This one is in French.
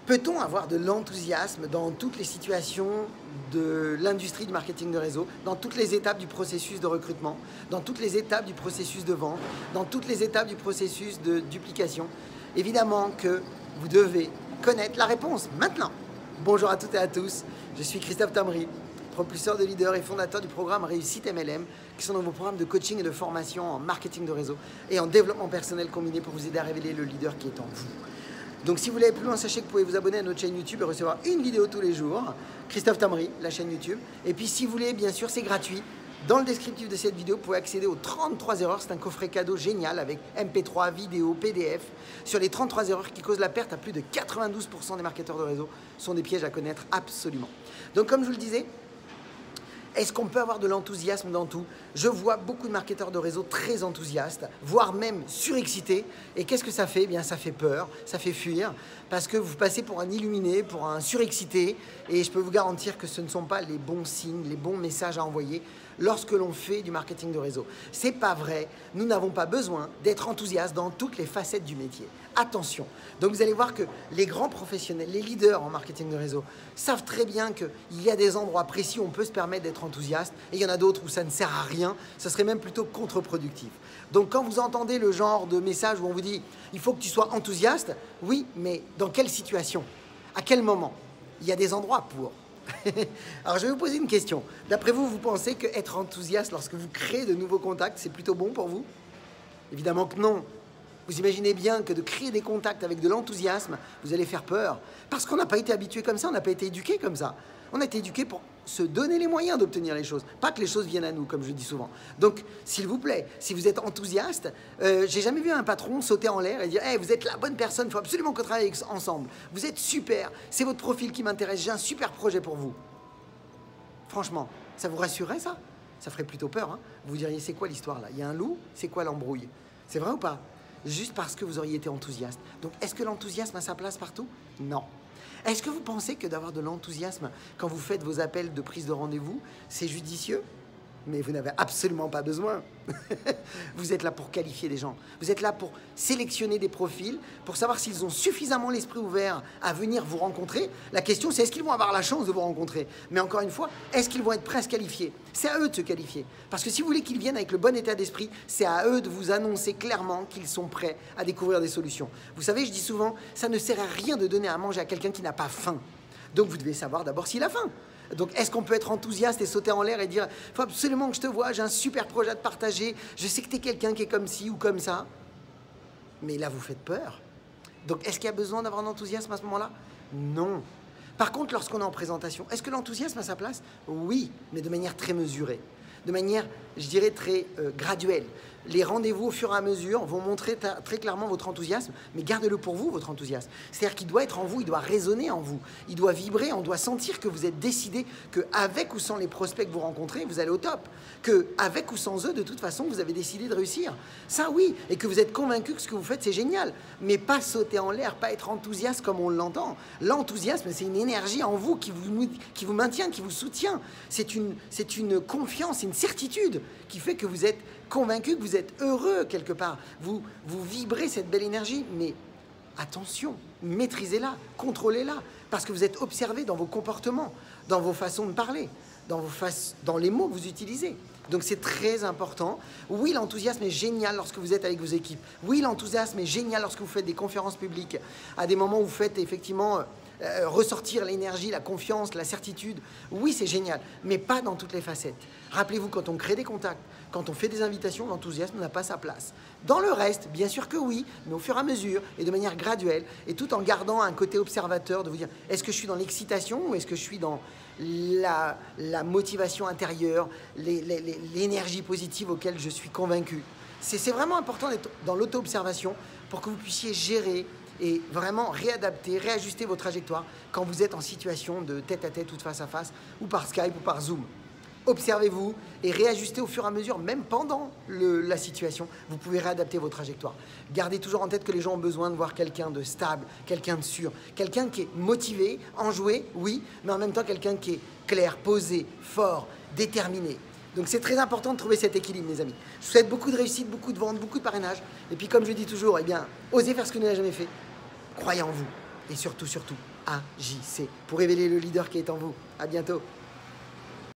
Peut-on avoir de l'enthousiasme dans toutes les situations de l'industrie du marketing de réseau, dans toutes les étapes du processus de recrutement, dans toutes les étapes du processus de vente, dans toutes les étapes du processus de duplication? Évidemment que vous devez connaître la réponse maintenant. Bonjour à toutes et à tous, je suis Christophe Tamry, propulseur de leaders et fondateur du programme Réussite MLM, qui sont dans vos programmes de coaching et de formation en marketing de réseau et en développement personnel combiné pour vous aider à révéler le leader qui est en vous. Donc si vous voulez aller plus loin, sachez que vous pouvez vous abonner à notre chaîne YouTube et recevoir une vidéo tous les jours, Christophe Tamry, la chaîne YouTube. Et puis si vous voulez, bien sûr, c'est gratuit. Dans le descriptif de cette vidéo, vous pouvez accéder aux 33 erreurs. C'est un coffret cadeau génial avec MP3, vidéo, PDF sur les 33 erreurs qui causent la perte à plus de 92% des marketeurs de réseau. Ce sont des pièges à connaître absolument. Donc comme je vous le disais, est-ce qu'on peut avoir de l'enthousiasme dans tout? Je vois beaucoup de marketeurs de réseau très enthousiastes, voire même surexcités. Et qu'est-ce que ça fait? Eh bien, ça fait peur, ça fait fuir, parce que vous passez pour un illuminé, pour un surexcité. Et je peux vous garantir que ce ne sont pas les bons signes, les bons messages à envoyer lorsque l'on fait du marketing de réseau. C'est pas vrai. Nous n'avons pas besoin d'être enthousiastes dans toutes les facettes du métier. Attention. Donc vous allez voir que les grands professionnels, les leaders en marketing de réseau savent très bien qu'il y a des endroits précis où on peut se permettre d'être enthousiaste et il y en a d'autres où ça ne sert à rien, ça serait même plutôt contre-productif. Donc quand vous entendez le genre de message où on vous dit « il faut que tu sois enthousiaste », oui, mais dans quelle situation? À quel moment? Il y a des endroits pour. Alors je vais vous poser une question. D'après vous, vous pensez qu'être enthousiaste lorsque vous créez de nouveaux contacts, c'est plutôt bon pour vous? Évidemment que non. Vous imaginez bien que de créer des contacts avec de l'enthousiasme, vous allez faire peur. Parce qu'on n'a pas été habitué comme ça, on n'a pas été éduqué comme ça. On a été éduqué pour se donner les moyens d'obtenir les choses, pas que les choses viennent à nous, comme je dis souvent. Donc, s'il vous plaît, si vous êtes enthousiaste, j'ai jamais vu un patron sauter en l'air et dire hey, « vous êtes la bonne personne, il faut absolument qu'on travaille ensemble. Vous êtes super, c'est votre profil qui m'intéresse, j'ai un super projet pour vous. » Franchement, ça vous rassurerait ça? Ça ferait plutôt peur, hein? Vous diriez « c'est quoi l'histoire là? Il y a un loup? C'est quoi l'embrouille? » C'est vrai ou pas? Juste parce que vous auriez été enthousiaste. Donc, est-ce que l'enthousiasme a sa place partout? Non. Est-ce que vous pensez que d'avoir de l'enthousiasme quand vous faites vos appels de prise de rendez-vous, c'est judicieux? Mais vous n'avez absolument pas besoin. Vous êtes là pour qualifier des gens. Vous êtes là pour sélectionner des profils, pour savoir s'ils ont suffisamment l'esprit ouvert à venir vous rencontrer. La question, c'est est-ce qu'ils vont avoir la chance de vous rencontrer? Mais encore une fois, est-ce qu'ils vont être prêts à se qualifier? C'est à eux de se qualifier. Parce que si vous voulez qu'ils viennent avec le bon état d'esprit, c'est à eux de vous annoncer clairement qu'ils sont prêts à découvrir des solutions. Vous savez, je dis souvent, ça ne sert à rien de donner à manger à quelqu'un qui n'a pas faim. Donc vous devez savoir d'abord s'il a faim. Donc, est-ce qu'on peut être enthousiaste et sauter en l'air et dire « il faut absolument que je te voie, j'ai un super projet à te partager, je sais que tu es quelqu'un qui est comme ci ou comme ça ». Mais là, vous faites peur. Donc, est-ce qu'il y a besoin d'avoir un enthousiasme à ce moment-là? Non. Par contre, lorsqu'on est en présentation, est-ce que l'enthousiasme a sa place? Oui, mais de manière très mesurée. De manière, je dirais, très graduelle. Les rendez-vous au fur et à mesure vont montrer très clairement votre enthousiasme, mais gardez-le pour vous, votre enthousiasme. C'est-à-dire qu'il doit être en vous, il doit résonner en vous, il doit vibrer, on doit sentir que vous êtes décidé qu'avec ou sans les prospects que vous rencontrez, vous allez au top. Qu'avec ou sans eux, de toute façon, vous avez décidé de réussir. Ça, oui, et que vous êtes convaincu que ce que vous faites, c'est génial. Mais pas sauter en l'air, pas être enthousiaste comme on l'entend. L'enthousiasme, c'est une énergie en vous qui vous maintient, qui vous soutient. C'est une confiance, une certitude qui fait que vous êtes convaincu, que vous êtes heureux quelque part. Vous vibrez cette belle énergie, mais attention, maîtrisez-la, contrôlez-la, parce que vous êtes observé dans vos comportements, dans vos façons de parler, dans les mots que vous utilisez. Donc c'est très important. Oui, l'enthousiasme est génial lorsque vous êtes avec vos équipes. Oui, l'enthousiasme est génial lorsque vous faites des conférences publiques, à des moments où vous faites effectivement ressortir l'énergie, la confiance, la certitude. Oui, c'est génial, mais pas dans toutes les facettes. Rappelez-vous, quand on crée des contacts, quand on fait des invitations, l'enthousiasme n'a pas sa place. Dans le reste, bien sûr que oui, mais au fur et à mesure et de manière graduelle, et tout en gardant un côté observateur, de vous dire, est-ce que je suis dans l'excitation ou est-ce que je suis dans la motivation intérieure, l'énergie positive auquel je suis convaincu. C'est vraiment important d'être dans l'auto-observation pour que vous puissiez gérer et vraiment réadapter, réajuster vos trajectoires quand vous êtes en situation de tête-à-tête ou de face-à-face, ou par Skype ou par Zoom. Observez-vous et réajustez au fur et à mesure, même pendant la situation, vous pouvez réadapter vos trajectoires. Gardez toujours en tête que les gens ont besoin de voir quelqu'un de stable, quelqu'un de sûr, quelqu'un qui est motivé, enjoué, oui, mais en même temps quelqu'un qui est clair, posé, fort, déterminé. Donc c'est très important de trouver cet équilibre, mes amis. Je vous souhaite beaucoup de réussite, beaucoup de ventes, beaucoup de parrainage. Et puis comme je dis toujours, eh bien, osez faire ce que vous n'avez jamais fait. Croyez en vous. Et surtout, surtout, Agissez pour révéler le leader qui est en vous. À bientôt.